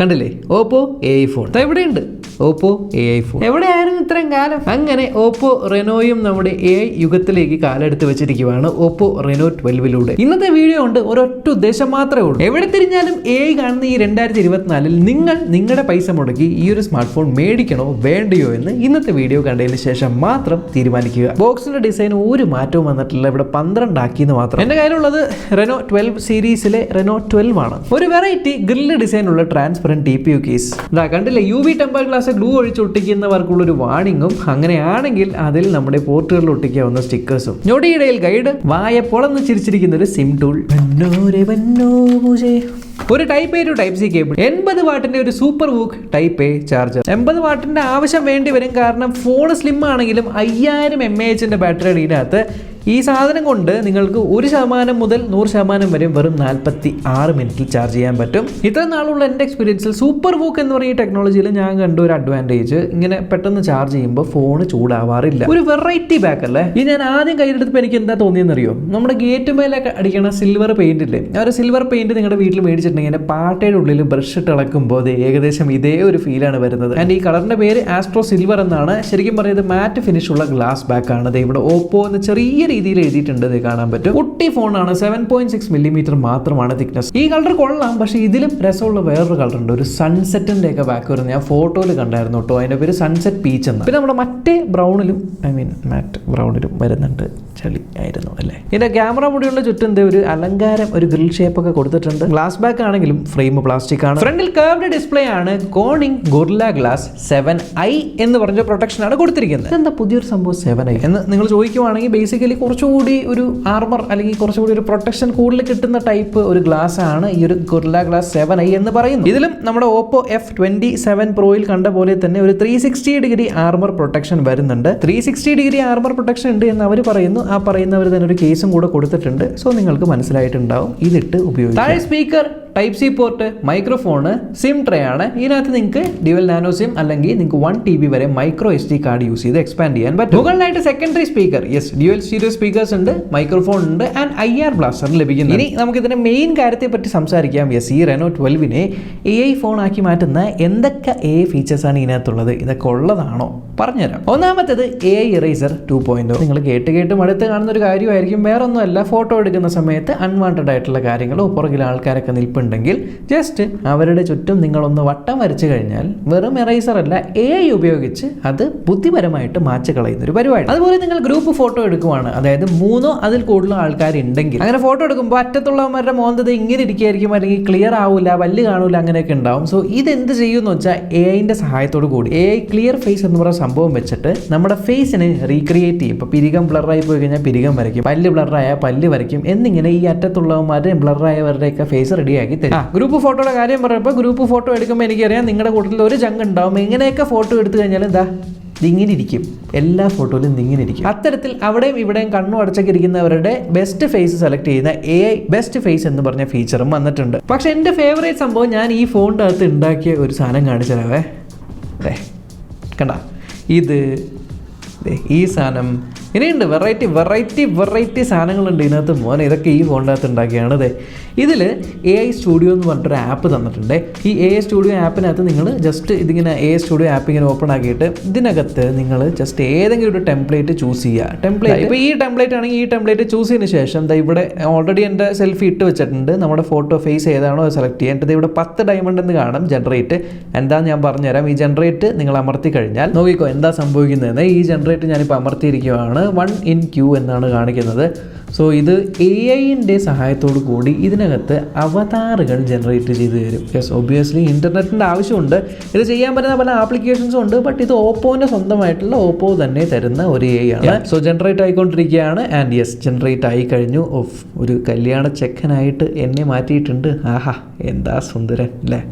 കണ്ടില്ലേ Oppo AI phone എവിടെയുണ്ട് Oppo AI phone എവിടെയായിരുന്നു ഇത്രയും കാലം? അങ്ങനെ ഓപ്പോ റെനോയും നമ്മുടെ AI യുഗത്തിലേക്ക് കാലെടുത്ത് വെച്ചിരിക്കുകയാണ് ഓപ്പോ റെനോ 12ലൂടെ. ഇന്നത്തെ വീഡിയോ കൊണ്ട് ഒരൊറ്റ ഉദ്ദേശം മാത്രമേ ഉള്ളൂ. എവിടെ തിരിഞ്ഞാലും AI കാണുന്ന ഈ 2024 നിങ്ങൾ നിങ്ങളുടെ പൈസ മുടക്കി ഈ ഒരു സ്മാർട്ട് ഫോൺ മേടിക്കണോ വേണ്ടയോ എന്ന് ഇന്നത്തെ വീഡിയോ കണ്ടതിന് ശേഷം മാത്രം തീരുമാനിക്കുക. ബോക്സിന്റെ ഡിസൈൻ ഒരു മാറ്റവും വന്നിട്ടില്ല, ഇവിടെ 12 ആക്കിയെന്ന് മാത്രം. എന്റെ കയ്യിലുള്ളത് റെനോ 12 സീരീസിലെ റെനോ 12 ആണ്. ഒരു വെറൈറ്റി ഗ്രില്ല് ഡിസൈൻ ഉള്ള ട്രാൻസ്പെറന്റ് TPU കേസ്. കണ്ടില്ലേ, UV ടെമ്പർ ഗ്ലാസ് ഗ്ലൂ ഒഴിച്ച് ഒട്ടിക്കുന്നവർക്കുള്ളൊരു വാണിംഗും, അങ്ങനെയാണെങ്കിൽ അതിൽ നമ്മുടെ പോർട്ടുകളിൽ ഒട്ടിക്കാവുന്ന സ്റ്റിക്കേഴ്സും, ഞൊടിയിടയിൽ ഗൈഡ്, വായ പൊളന്ന് ചിരിച്ചിരിക്കുന്ന ഒരു സിം ടൂൾ, ഒരു type A to type C cable, 80 വാട്ടിന്റെ ഒരു super VOOC type A charger. 80 വാട്ടിന്റെ ആവശ്യം വേണ്ടി വരും, കാരണം ഫോൺ സ്ലിം ആണെങ്കിലും 5000 mAh ബാറ്ററിയുടെ ഇതിനകത്ത് ഈ സാധനം കൊണ്ട് നിങ്ങൾക്ക് 1% മുതൽ 100% വരെ വെറും 46 മിനിറ്റിൽ ചാർജ് ചെയ്യാൻ പറ്റും. ഇത്ര നാളുള്ള എൻ്റെ എക്സ്പീരിയൻസിൽ സൂപ്പർ വൂക്ക് എന്ന് പറയുന്ന ടെക്നോളജിയിൽ ഞാൻ കണ്ട ഒരു അഡ്വാൻറ്റേജ്, ഇങ്ങനെ പെട്ടെന്ന് ചാർജ് ചെയ്യുമ്പോൾ ഫോൺ ചൂടാവാറില്ല. ഒരു വെറൈറ്റി ബാക്ക് അല്ലേ. ഈ ഞാൻ ആദ്യം കയ്യിലെടുത്തപ്പോൾ എനിക്ക് എന്താ തോന്നിയെന്നറിയോ, നമ്മുടെ ഗേറ്റ് മേലൊക്കെ അടിക്കണ സിൽവർ പെയിന്റ് ഇല്ലേ, ആ ഒരു സിൽവർ പെയിന്റ് നിങ്ങളുടെ വീട്ടിൽ മേടിച്ചിട്ടുണ്ടെങ്കിൽ പാട്ടയുടെ ഉള്ളിൽ ബ്രഷ് ഇട്ട് ഇളക്കുമ്പോൾ അത് ഏകദേശം ഇതേ ഒരു ഫീലാണ് വരുന്നത്. ആൻഡ് ഈ കളറിന്റെ പേര് ആസ്ട്രോ സിൽവർ എന്നാണ്. ശരിക്കും പറയുന്നത് മാറ്റ് ഫിനിഷ് ഉള്ള ഗ്ലാസ് ബാക്ക് ആണ്. ഇവിടെ ഓപ്പോ എന്ന് ചെറിയ രീതിയിൽ എഴുതിയിട്ടുണ്ട്, കാണാൻ പറ്റും. കുട്ടി ഫോണാണ്, 7.6 മില്ലിമീറ്റർ മാത്രമാണ് തിക്നെസ്. ഈ കളർ കൊള്ളാം, പക്ഷേ ഇതിലും രസമുള്ള വേറൊരു കളർ ഉണ്ട്, ഒരു സൺസെറ്റിന്റെ ഒക്കെ ബാക്ക് വരുന്നത് ഞാൻ ഫോട്ടോയിൽ കണ്ടായിരുന്നു കേട്ടോ. അതിന്റെ പേര് സൺസെറ്റ് പീച്ച് എന്ന്. പിന്നെ നമ്മുടെ മറ്റേ ബ്രൗണിലും മാറ്റ് ബ്രൗണിലും വരുന്നുണ്ട്. ചളി ആയിരുന്നു അല്ലേ. ഇതിന്റെ ക്യാമറ മുടിയുള്ള ചുറ്റും ഒരു അലങ്കാരം, ഒരു ഗ്രിൽ ഷേപ്പ് ഒക്കെ കൊടുത്തിട്ടുണ്ട്. ഗ്ലാസ് ബാക്ക് ആണെങ്കിലും ഫ്രെയിം പ്ലാസ്റ്റിക് ആണ്. ഫ്രണ്ടിൽ കർവ്ഡ് ഡിസ്പ്ലേ ആണ്. കോണിംഗ് ഗൊറില്ല ഗ്ലാസ് 7i എന്ന് പറഞ്ഞ പ്രൊട്ടക്ഷൻ ആണ് കൊടുത്തിരിക്കുന്നത്. എന്താ പുതിയൊരു സംഭവം 7i എന്ന് നിങ്ങൾ ചോദിക്കുവാണെങ്കിൽ, ബേസിക്കലി കുറച്ചുകൂടി ഒരു ആർമർ അല്ലെങ്കിൽ കുറച്ചുകൂടി ഒരു പ്രൊട്ടക്ഷൻ കൂടുതൽ കിട്ടുന്ന ടൈപ്പ് ഒരു ഗ്ലാസ് ആണ് ഈ ഒരു ഗൊറില്ല ഗ്ലാസ് 7i എന്ന് പറയുന്നു. ഇതിലും നമ്മുടെ ഓപ്പോ F27 പ്രോയിൽ കണ്ട പോലെ തന്നെ ഒരു 360 ഡിഗ്രി ആർമർ പ്രൊട്ടക്ഷൻ വരുന്നുണ്ട്. 360 ഡിഗ്രി ആർമർ പ്രൊട്ടക്ഷൻ ഉണ്ട് എന്ന് അവർ പറയുന്നു. ആ പറയുന്നവർ തന്നെ ഒരു കേസും കൂടെ കൊടുത്തിട്ടുണ്ട്. സോ നിങ്ങൾക്ക് മനസ്സിലായിട്ടുണ്ടാവും ഇതിട്ട് ഉപയോഗിക്കും. താഴെ speaker, type C port, microphone, sim tray ആണ്. ഇതിനകത്ത് നിങ്ങൾക്ക് ഡ്യുവൽ നാനോ സിം അല്ലെങ്കിൽ നിങ്ങൾക്ക് 1 TB വരെ മൈക്രോ SD കാർഡ് യൂസ് ചെയ്ത് എക്സ്പാൻഡ് ചെയ്യാൻ പറ്റും. മുകളിലായിട്ട് secondary speaker, yes, dual stereo speakers ഉണ്ട്, മൈക്രോഫോൺ ഉണ്ട് ആൻഡ് IR ബ്ലാസ്റ്റർ ലഭിക്കുന്നു. ഇനി നമുക്ക് ഇതിന്റെ മെയിൻ കാര്യത്തെ പറ്റി സംസാരിക്കാം. യെസ്, ഈ റെനോ 12നെ AI ഫോൺ ആക്കി മാറ്റുന്ന എന്തൊക്കെ AI ഫീച്ചേഴ്സ് ആണ് ഇതിനകത്തുള്ളത്, ഇതൊക്കെ ഉള്ളതാണോ പറഞ്ഞുതരാം. ഒന്നാമത്തേത് AI ഇറേസർ 2.0. നിങ്ങൾ കേട്ട് മടുത്ത് കാണുന്ന ഒരു കാര്യമായിരിക്കും. വേറൊന്നുമല്ല, ഫോട്ടോ എടുക്കുന്ന സമയത്ത് അൺവാണ്ടഡ് ആയിട്ടുള്ള കാര്യങ്ങളോ പുറകിൽ ആൾക്കാരൊക്കെ നിൽപ്പുണ്ടെങ്കിൽ ജസ്റ്റ് അവരുടെ ചുറ്റും നിങ്ങളൊന്ന് വട്ടം വരച്ചു കഴിഞ്ഞാൽ വെറും ഇറേസർ അല്ല, AI ഉപയോഗിച്ച് അത് ബുദ്ധിപരമായിട്ട് മാച്ച് കളയുന്ന ഒരു പരിപാടി. അതുപോലെ നിങ്ങൾ ഗ്രൂപ്പ് ഫോട്ടോ എടുക്കുവാണ്, അതായത് 3 അതിൽ കൂടുതൽ ആൾക്കാരുണ്ടെങ്കിൽ അങ്ങനെ ഫോട്ടോ എടുക്കുമ്പോൾ അറ്റത്തുള്ളവന്മാരുടെ മോന്തത് ഇങ്ങനെ ഇരിക്കുകയായിരിക്കും, അല്ലെങ്കിൽ ക്ലിയർ ആവില്ല, വല്ല് കാണൂല, അങ്ങനെയൊക്കെ ഉണ്ടാവും. സോ ഇതെന്ത് ചെയ്യുമെന്ന് വെച്ചാൽ AIന്റെ സഹായത്തോട് കൂടി AI ക്ലിയർ ഫേസ് എന്ന് പറയുന്ന സംഭവം വെച്ചിട്ട് നമ്മുടെ ഫേസിനെ റീക്രിയേറ്റ് ചെയ്യും. ഇപ്പോൾ പിരികം ബ്ലറായി പോയി കഴിഞ്ഞാൽ പിരികം വരയ്ക്കും, പല്ല് ബ്ലറായ പല്ല് വരയ്ക്കും, എന്നിങ്ങനെ ഈ അറ്റത്തുള്ളവന്മാരുടെ ബ്ലറായവരുടെയൊക്കെ ഫേസ് റെഡിയാക്കി തരും. ഗ്രൂപ്പ് ഫോട്ടോയുടെ കാര്യം പറയുമ്പോൾ, ഗ്രൂപ്പ് ഫോട്ടോ എടുക്കുമ്പോൾ എനിക്കറിയാം നിങ്ങളുടെ കൂട്ടത്തിൽ ഒരു ചങ്ക് ഉണ്ടാവും. എങ്ങനെയൊക്കെ ഫോട്ടോ എടുത്തു കഴിഞ്ഞാൽ എന്താ ഇതിങ്ങനെ ഇരിക്കും, എല്ലാ ഫോട്ടോയിലും ഇങ്ങനെ ഇരിക്കും. അത്തരത്തിൽ അവിടെയും ഇവിടെയും കണ്ണു അടച്ചൊക്കെ ഇരിക്കുന്നവരുടെ ബെസ്റ്റ് ഫേസ് സെലക്ട് ചെയ്യുന്ന AI ബെസ്റ്റ് ഫേസ് എന്ന് പറഞ്ഞ ഫീച്ചറും വന്നിട്ടുണ്ട്. പക്ഷെ എൻ്റെ ഫേവറേറ്റ് സംഭവം ഞാൻ ഈ ഫോണിൻ്റെ അകത്ത് ഉണ്ടാക്കിയ ഒരു സാധനം കാണിച്ചു തരാവേ. കണ്ട ഇത്, ഈ സാധനം ഇനിയുണ്ട്. വെറൈറ്റി സാധനങ്ങളുണ്ട് ഇതിനകത്ത് മോനെ. ഇതൊക്കെ ഈ ഫോണിൻ്റെ അകത്ത് ഉണ്ടാക്കിയാണ്. ഇതിൽ AI സ്റ്റുഡിയോ എന്ന് പറഞ്ഞിട്ടൊരു ആപ്പ് തന്നിട്ടുണ്ട്. ഈ AI സ്റ്റുഡിയോ ആപ്പിനകത്ത് നിങ്ങൾ ജസ്റ്റ് ഇതിങ്ങനെ AI സ്റ്റുഡിയോ ആപ്പ് ഇങ്ങനെ ഓപ്പൺ ആക്കിയിട്ട് ഇതിനകത്ത് നിങ്ങൾ ജസ്റ്റ് ഏതെങ്കിലും ഒരു ടെംപ്ലേറ്റ് ചൂസ് ചെയ്യുക. ടെംപ്ലേറ്റ് ഇപ്പോൾ ഈ ടെംപ്ലേറ്റ് ആണെങ്കിൽ ഈ ടെംപ്ലേറ്റ് ചൂസ് ചെയ്തതിന് ശേഷം ഇവിടെ ഓൾറെഡി എൻ്റെ സെൽഫി ഇട്ട് വെച്ചിട്ടുണ്ട്. നമ്മുടെ ഫോട്ടോ ഫേസ് ഏതാണോ അത് സെലക്ട് ചെയ്യേണ്ടത്. ഇവിടെ 10 ഡയമണ്ട് എന്ന് കാണും ജനറേറ്റ്. എന്താണെന്ന് ഞാൻ പറഞ്ഞുതരാം. ഈ ജനറേറ്റ് നിങ്ങൾ അമർത്തി കഴിഞ്ഞാൽ നോക്കിക്കോ എന്താ സംഭവിക്കുന്നതെന്ന്. ഈ ജനറേറ്റ് ഞാനിപ്പോൾ അമർത്തിയിരിക്കുകയാണ്. 1 in Q എന്നാണ് കാണിക്കുന്നത്. സോ ഇത് AIൻ്റെ സഹായത്തോടു കൂടി ഇതിനകത്ത് അവതാറുകൾ ജനറേറ്റ് ചെയ്ത് തരും. യെസ്, ഒബ്വിയസ്ലി ഇൻ്റർനെറ്റിൻ്റെ ആവശ്യമുണ്ട്. ഇത് ചെയ്യാൻ പറ്റുന്ന പല ആപ്ലിക്കേഷൻസും ഉണ്ട്. ബട്ട് ഇത് ഓപ്പോൻ്റെ സ്വന്തമായിട്ടുള്ള ഓപ്പോ തന്നെ തരുന്ന ഒരു AI ആണ്. സോ ജനറേറ്റ് ആയിക്കൊണ്ടിരിക്കുകയാണ്. ആൻഡ് യെസ്, ജനറേറ്റ് ആയി കഴിഞ്ഞു. ഒരു കല്യാണ ചെക്കനായിട്ട് എന്നെ മാറ്റിയിട്ടുണ്ട്. ആഹാ, എന്താ സുന്ദരൻ അല്ലേ.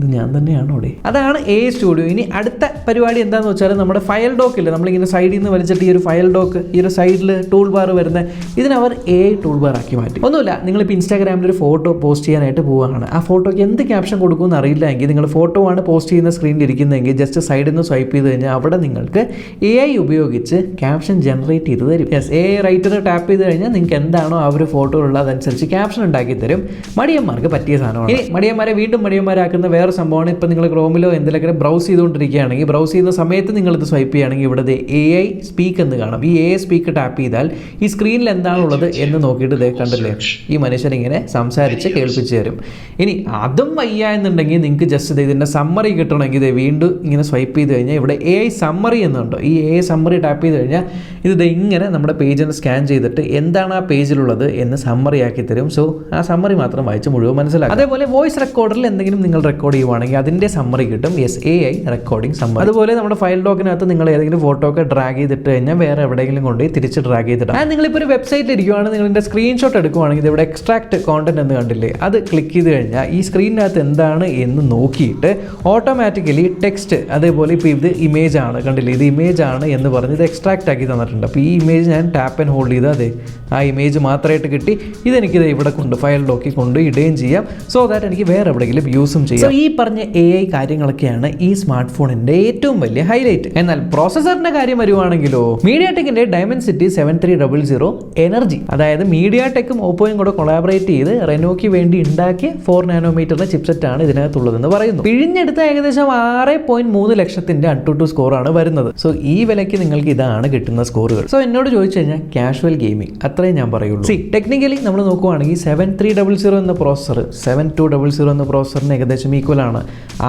ഇത് ഞാൻ തന്നെയാണോ അവിടെ? അതാണ് AI സ്റ്റുഡിയോ. ഇനി അടുത്ത പരിപാടി എന്താണെന്ന് വെച്ചാൽ നമ്മുടെ ഫയൽ ഡോക്ക് ഇല്ല, നമ്മളിങ്ങനെ സൈഡിൽ നിന്ന് വലിച്ചിട്ട് ഈ ഒരു ഫയൽ ഡോക്ക് ഈ ഒരു സൈഡിൽ ടൂൾ ബാർ വരുന്ന ഇതിനവർ AI ടൂൾ ബാർ ആക്കി മാറ്റി. ഒന്നുമില്ല, നിങ്ങളിപ്പോൾ ഇൻസ്റ്റാഗ്രാമിൽ ഒരു ഫോട്ടോ പോസ്റ്റ് ചെയ്യാനായിട്ട് പോവുകയാണ്. ആ ഫോട്ടോയ്ക്ക് എന്ത് ക്യാപ്ഷൻ കൊടുക്കുമെന്ന് അറിയില്ല എങ്കിൽ നിങ്ങൾ ഫോട്ടോ ആണ് പോസ്റ്റ് ചെയ്യുന്ന സ്ക്രീനിൽ ഇരിക്കുന്നതെങ്കിൽ ജസ്റ്റ് സൈഡിൽ നിന്ന് സ്വൈപ്പ് ചെയ്ത് കഴിഞ്ഞാൽ അവിടെ നിങ്ങൾക്ക് AI ഉപയോഗിച്ച് ക്യാപ്ഷൻ ജനറേറ്റ് ചെയ്ത് തരും. AI റൈറ്റർ ടാപ്പ് ചെയ്ത് കഴിഞ്ഞാൽ നിങ്ങൾക്ക് എന്താണോ ആ ഒരു ഫോട്ടോയിലുള്ള അതനുസരിച്ച് ക്യാപ്ഷൻ ഉണ്ടാക്കി തരും. മടിയന്മാർക്ക് പറ്റിയ സാധനമാണ്. ഈ മടിയന്മാരെ വീണ്ടും മടിയന്മാരാക്കുന്ന വേറെ സംഭവമാണ്. ഇപ്പോൾ നിങ്ങൾ ക്രോമിലോ എന്തെങ്കിലും ബ്രൗസ് ചെയ്തുകൊണ്ടിരിക്കുകയാണെങ്കിൽ ബ്രൗസ് ചെയ്യുന്ന സമയത്ത് നിങ്ങളിത് സ്വൈപ്പ് ചെയ്യുകയാണെങ്കിൽ ഇവിടെ AI സ്പീക്ക് എന്ന് കാണാം. ഈ AI സ്പീക്ക് ടാപ്പ് ചെയ്താൽ ഈ സ്ക്രീനിൽ എന്താണുള്ളത് എന്ന് നോക്കിയിട്ട് ഇതേ കണ്ടില്ലേ, ഈ മനുഷ്യൻ ഇങ്ങനെ സംസാരിച്ച് കേൾപ്പിച്ച് തരും. ഇനി അതും വയ്യ എന്നുണ്ടെങ്കിൽ നിങ്ങൾക്ക് ജസ്റ്റ് ഇതിൻ്റെ സമ്മറി കിട്ടണമെങ്കിൽ ഇത് വീണ്ടും ഇങ്ങനെ സ്വൈപ്പ് ചെയ്ത് കഴിഞ്ഞാൽ ഇവിടെ AI സമ്മറി എന്നുണ്ടോ, ഈ AI സമ്മറി ടാപ്പ് ചെയ്ത് കഴിഞ്ഞാൽ ഇത് ഇങ്ങനെ നമ്മുടെ പേജിന് സ്കാൻ ചെയ്തിട്ട് എന്താണ് ആ പേജിലുള്ളത് എന്ന് സമ്മറി ആക്കി തരും. സോ ആ സമ്മറി മാത്രം വായിച്ച് മുഴുവൻ മനസ്സിലാക്കും. അതേപോലെ വോയിസ് റെക്കോർഡറിൽ എന്തെങ്കിലും നിങ്ങൾ റെക്കോർഡ് ചെയ്യുവാണെങ്കിൽ അതിൻ്റെ സമ്മറി കിട്ടും. AI recording summary. അതുപോലെ നമ്മുടെ ഫയൽ ഡോക്കിനകത്ത് നിങ്ങൾ ഏതെങ്കിലും ഫോട്ടോ ഒക്കെ ഡ്രാഗ് ചെയ്തിട്ട് കഴിഞ്ഞാൽ വേറെ എവിടെയെങ്കിലും കൊണ്ടുപോയി തിരിച്ച് ഡ്രാഗ് ചെയ്തിട്ട് നിങ്ങളിപ്പോൾ ഒരു വെബ്സൈറ്റിൽ ഇരിക്കുവാണെങ്കിൽ നിങ്ങളുടെ സ്ക്രീൻഷോട്ട് എടുക്കുവാണെങ്കിൽ ഇവിടെ എക്സ്ട്രാക്ട് കോണ്ടന്റ് എന്ന് കണ്ടില്ലേ, അത് ക്ലിക്ക് ചെയ്ത് കഴിഞ്ഞാൽ ഈ സ്ക്രീനിനകത്ത് എന്താണ് എന്ന് നോക്കിയിട്ട് ഓട്ടോമാറ്റിക്കലി ടെക്സ്റ്റ്, അതേപോലെ ഇപ്പോൾ ഇത് ഇമേജ് ആണ് കണ്ടില്ലേ, ഇത് ഇമേജ് ആണ് എന്ന് പറഞ്ഞ് ഇത് എക്സ്ട്രാക്ട് ആക്കി തന്നിട്ടുണ്ട്. അപ്പോൾ ഈ ഇമേജ് ഞാൻ ടാപ്പ് ആൻഡ് ഹോൾഡ് ചെയ്ത് അതെ ആ ഇമേജ് മാത്രമായിട്ട് കിട്ടി. ഇതെനിക്കിത് ഇവിടെ കൊണ്ട് ഫയൽ ഡോക്കിൽ കൊണ്ട് ഇടുകയും ചെയ്യാം. സോ ദാറ്റ് എനിക്ക് വേറെ എവിടെയെങ്കിലും യൂസും ചെയ്യാം. സോ ഈ പറഞ്ഞ AI കാര്യങ്ങളൊക്കെയാണ് ഈ സ്മാർട്ട് ഫോണിൻ്റെ ഏറ്റവും വലിയ ഹൈലൈറ്റ്. എന്നാൽ പ്രോസസറിൻ്റെ കാര്യം വരുവാണെങ്കിലോ മീഡിയാടെക്കിൻ്റെ ഡയമൻസിറ്റി 7300 എനർജി, അതായത് മീഡിയാടെക്കും ഓപ്പോയും കൂടെ കൊളാബറേറ്റ് ചെയ്ത് റെനോയ്ക്ക് വേണ്ടി ഉണ്ടാക്കിയ 4 നാനോമീറ്ററിന്റെ ചിപ്സെറ്റ് ആണ് ഇതിനകത്തുള്ളതെന്ന് പറയുന്നു. പിഴിഞ്ഞെടുത്ത ഏകദേശം 6.3 ലക്ഷത്തിന്റെ അൺടു സ്കോറാണ് വരുന്നത്. സോ ഈ വിലയ്ക്ക് നിങ്ങൾക്ക് ഇതാണ് കിട്ടുന്ന സ്കോറുകൾ. സോ എന്നോട് ചോദിച്ചു കഴിഞ്ഞാൽ കാഷ്വൽ ഗെയിമിംഗ് അത്രയും ഞാൻ പറയുള്ളൂ. ടെക്നിക്കലി നമ്മൾ നോക്കുവാണെങ്കിൽ 7300 എന്ന പ്രോസസർ 7200 എന്ന പ്രോസസറിന് ഏകദേശം ഈക്വൽ ആണ്.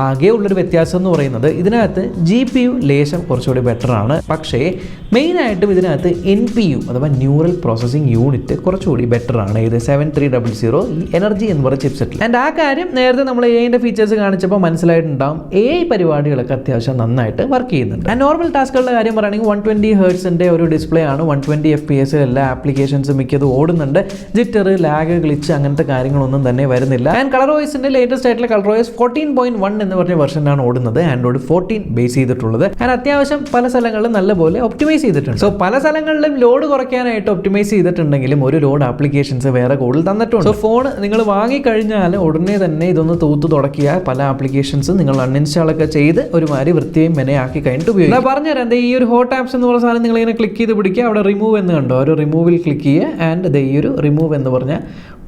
ആകെ ഉള്ളൊരു വ്യത്യാസം എന്ന് പറയുന്നത് ഇതിനകത്ത് GPU ലേശം കുറച്ചുകൂടി ബെറ്റർ ആണ്. പക്ഷേ മെയിനായിട്ടും ഇതിനകത്ത് NPU അഥവാ ന്യൂറൽ പ്രോസസ്സിംഗ് യൂണിറ്റ് കുറച്ചുകൂടി ബെറ്റർ ആണ്. ഇത് 7300 ഈ എനർജി എന്ന് പറയുന്ന ചിപ്സെറ്റിൽ. ആൻഡ് ആ കാര്യം നേരത്തെ നമ്മൾ AIൻ്റെ ഫീച്ചേഴ്സ് കാണിച്ചപ്പോൾ മനസ്സിലായിട്ടുണ്ടാവും. AI പരിപാടികളൊക്കെ അത്യാവശ്യം നന്നായിട്ട് വർക്ക് ചെയ്യുന്നുണ്ട്. ആൻഡ് നോർമൽ ടാസ്കുകളുടെ കാര്യം പറയുകയാണെങ്കിൽ 120 ഹെർട്സിൻ്റെ ഒരു ഡിസ്പ്ലേ ആണ്. 120 FPS എല്ലാ ആപ്ലിക്കേഷൻസും മിക്കത് ഓടുന്നുണ്ട്. ജിറ്റർ, ലാഗ്, ഗ്ലിച്ച് അങ്ങനത്തെ കാര്യങ്ങളൊന്നും തന്നെ വരുന്നില്ല. ആൻഡ് കളർ വോയിസിൻ്റെ ലേറ്റസ്റ്റ് ആയിട്ടുള്ള കളർ വോയിസ് 14.1 എന്ന് പറഞ്ഞ വെർഷനാണ് ഓടുന്നത്. ആൻഡ്രോയിഡ് 14 ബേസ് ചെയ്തിട്ടുള്ളത്. ആൻഡ് അത്യാവശ്യം പല സ്ഥലങ്ങളിലും നല്ലപോലെ ഒപ്റ്റിമൈസ് ചെയ്തിട്ടുണ്ട്. സോ പല സ്ഥലങ്ങളിലും ലോഡ് കുറയ്ക്കാനായിട്ട് ഒപ്റ്റിമൈസ് ചെയ്തിട്ടുണ്ടെങ്കിലും ഒരു ലോഡ് ആപ്ലിക്കേഷൻസ് വേറെ കൂടുതൽ തന്നിട്ടുണ്ട്. സോ ഫോൺ നിങ്ങൾ വാങ്ങിക്കഴിഞ്ഞാൽ ഉടനെ തന്നെ ഇതൊന്ന് തൂത്ത് തുടക്കിയ പല ആപ്ലിക്കേഷൻസ് നിങ്ങൾ അൺഇൻസ്റ്റാൾ ഒക്കെ ചെയ്ത് ഒരുമാതിരി വൃത്തിയും മെനയാക്കി കഴിഞ്ഞിട്ട് ഉപയോഗിക്കും. പറഞ്ഞുതരാം, ഈ ഒരു ഹോട്ട് ആപ്സ് എന്ന് പറഞ്ഞ സാധനം നിങ്ങൾ ഇങ്ങനെ ക്ലിക്ക് ചെയ്ത് പിടിക്കുക, അവിടെ റിമൂവ് എന്ന് കണ്ടോ, ഒരു റിമൂവിൽ ക്ലിക്ക് ചെയ്യുക. ആൻഡ് ഈ ഒരു റിമൂവ് എന്ന് പറഞ്ഞ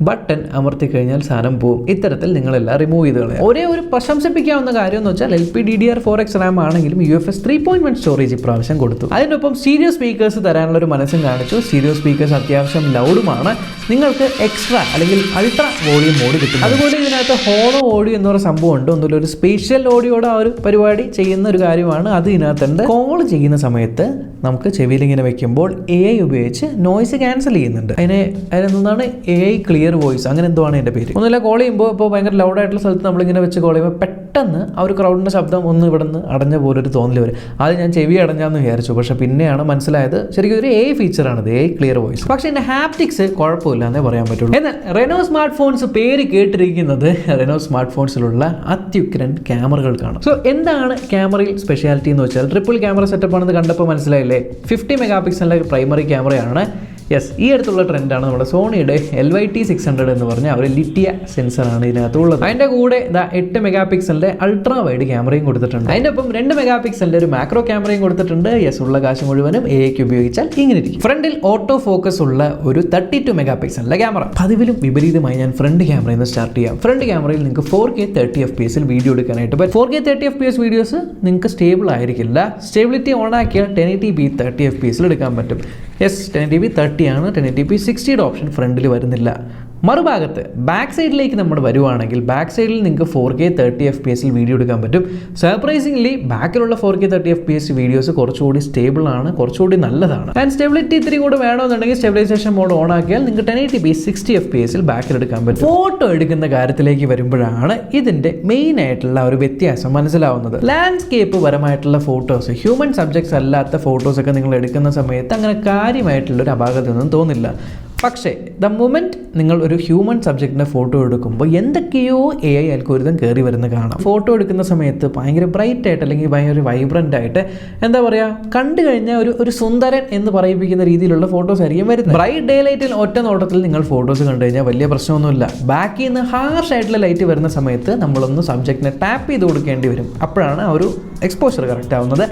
ബട്ടൺ അമർത്തി കഴിഞ്ഞാൽ സാധനം പോവും. ഇത്തരത്തിൽ നിങ്ങളെല്ലാം റിമൂവ് ചെയ്ത് കളയാം. ഒരേ ഒരു പ്രശംസിപ്പിക്കാവുന്ന കാര്യം എന്ന് വെച്ചാൽ LPDDR4X RAM ആണെങ്കിലും UFS 3.1 സ്റ്റോറേജ് ഇപ്രാവശ്യം കൊടുത്തു. അതിനൊപ്പം സ്റ്റീരിയോ സ്പീക്കേഴ്സ് തരാനുള്ള ഒരു മനസ്സും കാണിച്ചു. സ്റ്റീരിയോ സ്പീക്കേഴ്സ് അത്യാവശ്യം ലൗഡുമാണ്. നിങ്ങൾക്ക് എക്സ്ട്രാ അല്ലെങ്കിൽ അൾട്രാ വോളിയം മോഡ് കിട്ടും. അതുപോലെ ഇതിനകത്ത് ഹോളോ ഓഡിയോ എന്ന് പറയുന്ന സംഭവം ഉണ്ട്. ഒന്നുമില്ല, ഒരു സ്പേഷ്യൽ ഓഡിയോയുടെ ആ ഒരു പരിപാടി ചെയ്യുന്ന ഒരു കാര്യമാണ്. അത് ഇതിനകത്തുണ്ട്. കോൾ ചെയ്യുന്ന സമയത്ത് നമുക്ക് ചെവിയിൽ ഇങ്ങനെ വെക്കുമ്പോൾ AI ഉപയോഗിച്ച് നോയ്സ് ക്യാൻസൽ ചെയ്യുന്നുണ്ട്. അതിനെന്താണ് AI ക്ലിയർ വോയിസ്, അങ്ങനെ എന്തോ ആണ് എൻ്റെ പേര്. ഒന്നുമില്ല, കോൾ ചെയ്യുമ്പോൾ ഇപ്പോൾ ഭയങ്കര ലൗഡായിട്ടുള്ള സ്ഥലത്ത് നമ്മളിങ്ങനെ വെച്ച് കോൾ ചെയ്യുമ്പോൾ പെട്ടെന്ന് ആ ഒരു ക്രൗഡിൻ്റെ ശബ്ദം ഒന്ന് ഇവിടെ നിന്ന് അടഞ്ഞ പോലൊരു തോന്നൽ വരും. അത് ഞാൻ ചെവി അടഞ്ഞാന്ന് വിചാരിച്ചു. പക്ഷേ പിന്നെയാണ് മനസ്സിലായത് ശരിക്കും ഒരു AI ഫീച്ചറാണ് ഇത്, AI ക്ലിയർ വോയിസ്. പക്ഷേ ഇതിൻ്റെ ഹാപ്റ്റിക്സ് കുഴപ്പമില്ല എന്നേ പറയാൻ പറ്റുള്ളൂ. എന്നാൽ റെനോ സ്മാർട്ട് ഫോൺസ് പേര് കേട്ടിരിക്കുന്നത് റെനോ സ്മാർട്ട് ഫോൺസിലുള്ള അത്യുഗ്രൻ ക്യാമറകൾക്കാണ്. സോ എന്താണ് ക്യാമറയിൽ സ്പെഷ്യാലിറ്റി എന്ന് വെച്ചാൽ ട്രിപ്പിൾ ക്യാമറ സെറ്റപ്പ് ആണെന്ന് കണ്ടപ്പോൾ മനസ്സിലായില്ലേ. 50 മെഗാ പിക്സലിൻ്റെ പ്രൈമറി ക്യാമറയാണ്. യെസ്, ഈ അടുത്തുള്ള ട്രെൻഡാണ് നമ്മുടെ സോണിയുടെ LYT600 എന്ന് പറഞ്ഞ ഒരു ലിറ്റിയ സെൻസറാണ് ഇതിനകത്തുള്ളത്. അതിൻ്റെ കൂടെ 8 മെഗാ പിക്സലിൻ്റെ അൾട്രാ വൈഡ് ക്യാമറയും കൊടുത്തിട്ടുണ്ട്. അതിൻ്റെ ഒപ്പം 2 മെഗാ പിക്സലിൻ്റെ ഒരു മാക്രോ ക്യാമറയും കൊടുത്തിട്ടുണ്ട്. യെസ്, ഉള്ള കാശ് മുഴുവനും AIക്ക് ഉപയോഗിച്ചാൽ ഇങ്ങനെ ഇരിക്കും. ഫ്രണ്ടിൽ ഓട്ടോ ഫോക്കസ് ഉള്ള ഒരു 32 മെഗാ പിക്സലിൻ്റെ ക്യാമറ. പതിവിലും വിപരീതമായി ഞാൻ ഫ്രണ്ട് ക്യാമറയിൽ നിന്ന് സ്റ്റാർട്ട് ചെയ്യാം. ഫ്രണ്ട് ക്യാമറയിൽ നിങ്ങൾക്ക് 4K 30 FPS വീഡിയോ എടുക്കാനായിട്ട് പറ്റും. 4K 30 FPS വീഡിയോസ് നിങ്ങൾക്ക് സ്റ്റേബിൾ ആയിരിക്കില്ല. സ്റ്റേബിലിറ്റി ഓൺ ആക്കിയാൽ 1080p 30 FPS എടുക്കാൻ പറ്റും. യെസ്, 1080p 30 ആണ്. 1080p 60 ഓപ്ഷൻ ഫ്രണ്ടിൽ വരുന്നില്ല. മറുഭാഗത്ത് ബാക്ക് സൈഡിലേക്ക് നമ്മൾ വരുവാണെങ്കിൽ ബാക്ക് സൈഡിൽ നിങ്ങൾക്ക് 4K 30 FPS വീഡിയോ എടുക്കാൻ പറ്റും. സർപ്രൈസിംഗ്ലി ബാക്കിലുള്ള 4K 30 FPS വീഡിയോസ് കുറച്ചുകൂടി സ്റ്റേബിൾ ആണ്, കുറച്ചുകൂടി നല്ലതാണ്. ആൻഡ് സ്റ്റെബിലിറ്റി ഇത്തിരി കൂടെ വേണമെന്നുണ്ടെങ്കിൽ സ്റ്റെബിലൈസേഷൻ മോഡ് ഓൺ ആക്കിയാൽ നിങ്ങൾക്ക് 1080p 60 FPS ബാക്കിൽ എടുക്കാൻ പറ്റും. ഫോട്ടോ എടുക്കുന്ന കാര്യത്തിലേക്ക് വരുമ്പോഴാണ് ഇതിൻ്റെ മെയിൻ ആയിട്ടുള്ള ഒരു വ്യത്യാസം മനസ്സിലാവുന്നത്. ലാൻഡ്സ്കേപ്പ് പരമായിട്ടുള്ള ഫോട്ടോസ്, ഹ്യൂമൻ സബ്ജക്ട്സ് അല്ലാത്ത ഫോട്ടോസൊക്കെ നിങ്ങൾ എടുക്കുന്ന സമയത്ത് അങ്ങനെ കാര്യമായിട്ടുള്ളൊരു അപാകതയൊന്നും തോന്നില്ല. പക്ഷേ ദ മൊമെൻറ്റ് നിങ്ങൾ ഒരു ഹ്യൂമൻ സബ്ജക്റ്റിൻ്റെ ഫോട്ടോ എടുക്കുമ്പോൾ എന്തൊക്കെയോ AI അൽഗോരിതം കയറി വരുന്ന കാണാം. ഫോട്ടോ എടുക്കുന്ന സമയത്ത് ഭയങ്കര ബ്രൈറ്റ് ആയിട്ട് അല്ലെങ്കിൽ ഭയങ്കര വൈബ്രൻ്റ് ആയിട്ട് എന്താ പറയുക, കണ്ടു കഴിഞ്ഞാൽ ഒരു സുന്ദരൻ എന്ന് പറയിപ്പിക്കുന്ന രീതിയിലുള്ള ഫോട്ടോസ് ആയിരിക്കും വരുന്നത്. ബ്രൈറ്റ് ഡേ ലൈറ്റിൽ ഒറ്റ നോട്ടത്തിൽ നിങ്ങൾ ഫോട്ടോസ് കണ്ടു കഴിഞ്ഞാൽ വലിയ പ്രശ്നമൊന്നുമില്ല. ബാക്കിൽ നിന്ന് ഹാർഷ് ആയിട്ടുള്ള ലൈറ്റ് വരുന്ന സമയത്ത് നമ്മളൊന്ന് സബ്ജക്റ്റിനെ ടാപ്പ് ചെയ്ത് കൊടുക്കേണ്ടി വരും. അപ്പോഴാണ് ആ ഒരു എക്സ്പോഷർ കറക്റ്റ് ആവുന്നത്.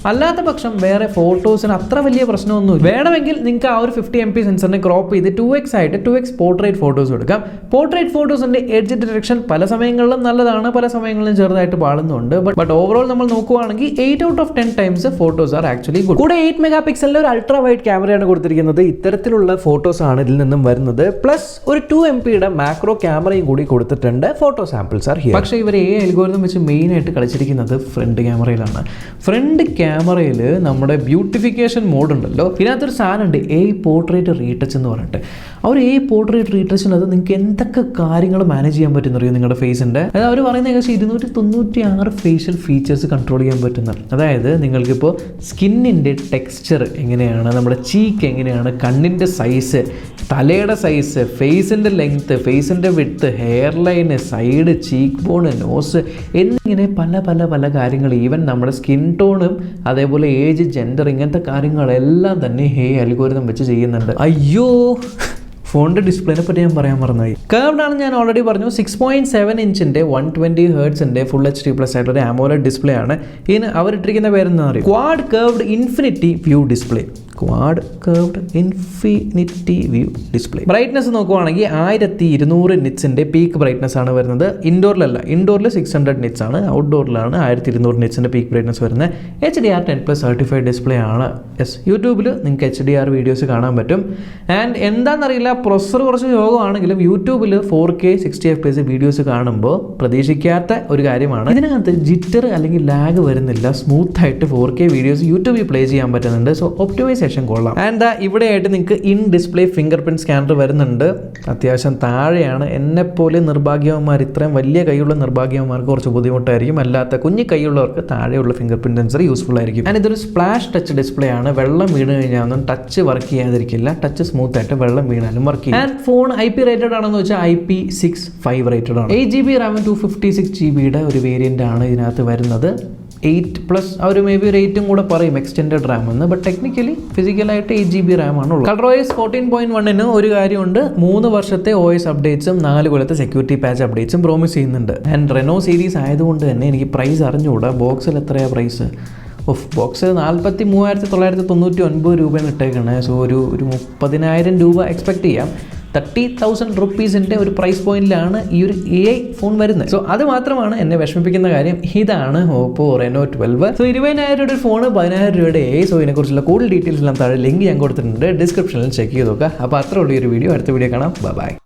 അല്ലാത്ത പക്ഷം വേറെ ഫോട്ടോസിന് അത്ര വലിയ പ്രശ്നമൊന്നും. വേണമെങ്കിൽ നിങ്ങൾക്ക് ആ ഒരു 50 MP സെൻസറിനെ ക്രോപ്പ് ചെയ്ത് 2x ആയിട്ട് 2x പോർട്രേറ്റ് ഫോട്ടോസ് എടുക്കാം. പോർട്രേറ്റ് ഫോട്ടോസിന്റെ എഡ്ജ് ഡിറ്റക്ഷൻ പല സമയങ്ങളിലും നല്ലതാണ്, പല സമയങ്ങളിലും ചെറുതായിട്ട് പാളുന്നുണ്ട്. ബട്ട് ഓവറോൾ നമ്മൾ നോക്കുവാണെങ്കിൽ 8 out of 10 times photos are actually good. കൂടെ 8 MP ഒരു അൾട്രാ വൈഡ് ക്യാമറയാണ് കൊടുത്തിരിക്കുന്നത്. ഇത്തരത്തിലുള്ള ഫോട്ടോസ് ആണ് ഇതിൽ നിന്നും വരുന്നത്. പ്ലസ് ഒരു 2 MP മാക്രോ ക്യാമറയും കൂടി കൊടുത്തിട്ടുണ്ട്. Photo samples are here. പക്ഷേ ഇവർ അൽഗോരിതം വെച്ച് മെയിൻ ആയിട്ട് കളിച്ചിരിക്കുന്നത് ഫ്രണ്ട് ക്യാമറയിലാണ്. ഫ്രണ്ട് ക്യാമറയിൽ നമ്മുടെ ബ്യൂട്ടിഫിക്കേഷൻ മോഡ് ഉണ്ടല്ലോ, ഇതിനകത്തൊരു സാധനമുണ്ട് പോർട്രേറ്റ് റീടച്ച് എന്ന് പറഞ്ഞിട്ട്. അവർ പോർട്രേറ്റ് റീടച്ചിനകത്ത് നിങ്ങൾക്ക് എന്തൊക്കെ കാര്യങ്ങൾ മാനേജ് ചെയ്യാൻ പറ്റുന്നറിയോ നിങ്ങളുടെ ഫേസിൻ്റെ. അതായത് അവർ പറയുന്നത് ഏകദേശം 296 ഫേഷ്യൽ ഫീച്ചേഴ്സ് കൺട്രോൾ ചെയ്യാൻ പറ്റുന്ന. അതായത് നിങ്ങൾക്കിപ്പോൾ സ്കിന്നിൻ്റെ ടെക്സ്ചർ എങ്ങനെയാണ്, നമ്മുടെ ചീക്ക് എങ്ങനെയാണ്, കണ്ണിൻ്റെ സൈസ്, തലയുടെ സൈസ്, ഫേസിൻ്റെ ലെങ്ത്ത്, ഫേസിൻ്റെ width, hair line, side, cheek bone, nose എന്നിങ്ങനെ പല പല പല കാര്യങ്ങൾ, ഈവൻ നമ്മുടെ സ്കിൻ ടോണും അതേപോലെ ഏജ്, ജെൻഡർ, ഇങ്ങനത്തെ കാര്യങ്ങളെല്ലാം തന്നെ അൽഗോരിതം വെച്ച് ചെയ്യുന്നുണ്ട്. അയ്യോ, ഫോണിൻ്റെ ഡിസ്പ്ലേനെ പറ്റി ഞാൻ പറയാൻ മറന്നായി. കർവ്ഡ് ആണ് ഞാൻ ഓൾറെഡി പറഞ്ഞു. 6.7 ഇഞ്ചിൻ്റെ 120 ഹെർട്സിൻ്റെ ഫുൾ HD+ ആയിട്ടുള്ള AMOLED ഡിസ്പ്ലേ ആണ്. ഇതിന് അവരിട്ടിരിക്കുന്ന പേരെന്താ പറയുക, quad curved infinity view display. Quad curved infinity view display. Brightness നോക്കുവാണെങ്കിൽ 1200 നിറ്റ്സിൻ്റെ പീക്ക് ബ്രൈറ്റ്നസ് ആണ് വരുന്നത്. ഇൻഡോറിലല്ല, ഇൻഡോറിൽ 600 നിറ്റ്സ് ആണ്, ഔട്ട്ഡോറിലാണ് 1200 നിറ്റ്സിൻ്റെ പീക്ക് ബ്രൈറ്റ്നസ് വരുന്നത്. HDR10+ സർട്ടിഫൈഡ് ഡിസ്പ്ലേ ആണ്. യൂട്യൂബിൽ നിങ്ങൾക്ക് HDR വീഡിയോസ് കാണാൻ പറ്റും. ആൻഡ് എന്താണെന്നറിയില്ല, പ്രൊസസ്സർ കുറച്ച് യോഗമാണെങ്കിലും യൂട്യൂബിൽ 4K 60 FPS വീഡിയോസ് കാണുമ്പോൾ പ്രതീക്ഷിക്കാത്ത ഒരു കാര്യമാണ്, ഇതിനകത്ത് ജിറ്റർ അല്ലെങ്കിൽ ലാഗ് വരുന്നില്ല. സ്മൂത്തായിട്ട് 4K വീഡിയോസ് യൂട്യൂബിൽ പ്ലേ ചെയ്യാൻ പറ്റുന്നുണ്ട്. സോ ഒപ്റ്റിമൈസേഷൻ കൊള്ളാം. ആൻഡ് ഇവിടെയായിട്ട് നിങ്ങൾക്ക് in display finger print scanner വരുന്നുണ്ട്. അത്യാവശ്യം താഴെയാണ്. എന്നെപ്പോലെ നിർഭാഗ്യവന്മാർ, ഇത്രയും വലിയ കൈയുള്ള നിർഭാഗ്യവന്മാർക്ക് കുറച്ച് ബുദ്ധിമുട്ടായിരിക്കും. അല്ലാത്ത കുഞ്ഞു കൈയുള്ളവർക്ക് താഴെയുള്ള ഫിംഗർ പ്രിന്റ് സെൻസർ യൂസ്ഫുൾ ആയിരിക്കും. ആൻഡ് ഇതൊരു സ്പ്ലാഷ് ടച്ച് ഡിസ്പ്ലേ ആണ്. വെള്ളം വീണ് കഴിഞ്ഞാൽ ഒന്നും ടച്ച് വർക്ക് ചെയ്യാതിരിക്കില്ല. ടച്ച് സ്മൂത്ത് ആയിട്ട് വെള്ളം വീണാലും വർക്ക് ചെയ്യും. ആൻഡ് ഫോൺ IP റേറ്റഡ് ആണെന്ന് വെച്ചാൽ IP65 റേറ്റഡ് ആണ്. 8GB RAM 256GB ഒരു വേരിയന്റ് ആണ് ഇതിനകത്ത് വരുന്നത്. 8+ അവർ മേ ബി ഒരു 8 കൂടെ പറയും എക്സ്റ്റെൻഡഡ് റാം എന്ന്. ബട്ട് ടെക്നിക്കലി ഫിസിക്കലായിട്ട് 8GB RAM ആണുള്ളത്. ColorOS 14.1 ഒരു കാര്യമുണ്ട്, 3 വർഷത്തെ OS അപ്ഡേറ്റ്സും 4 കൊല്ലത്തെ സെക്യൂരിറ്റി പാച്ച് അപ്ഡേറ്റ്സും പ്രോമിസ് ചെയ്യുന്നുണ്ട്. ആൻഡ് റെനോ സീരീസ് ആയതുകൊണ്ട് തന്നെ എനിക്ക് പ്രൈസ് അറിഞ്ഞുകൂടാ. ബോക്സിൽ എത്രയാണ് പ്രൈസ്? ബോക്സ് 43,999 രൂപയാണ് ഇട്ടേക്കണേ. സോ ഒരു 30,000 രൂപ എക്സ്പെക്ട് ചെയ്യാം. 30,000 റുപ്പീസിൻ്റെ ഒരു പ്രൈസ് പോയിന്റിലാണ് ഈ ഒരു AI ഫോൺ വരുന്നത്. സോ അത് മാത്രമാണ് എന്നെ വിഷമിപ്പിക്കുന്ന കാര്യം. ഇതാണ് ഓപ്പോ റെനോ 12. സോ 20,000 രൂപയുടെ ഫോണ് 10,000 രൂപയുടെ AI. സോ ഇതിനെക്കുറിച്ചുള്ള കൂടുതൽ ഡീറ്റെയിൽസ് എല്ലാം താഴെ ലിങ്ക് ഞാൻ കൊടുത്തിട്ടുണ്ട്, ഡിസ്ക്രിപ്ഷനിൽ ചെക്ക് ചെയ്ത് നോക്കുക. അപ്പോൾ അത്രേ ഉള്ളൂ ഈ ഒരു വീഡിയോ. അടുത്ത വീഡിയോ കാണാം. ബൈ.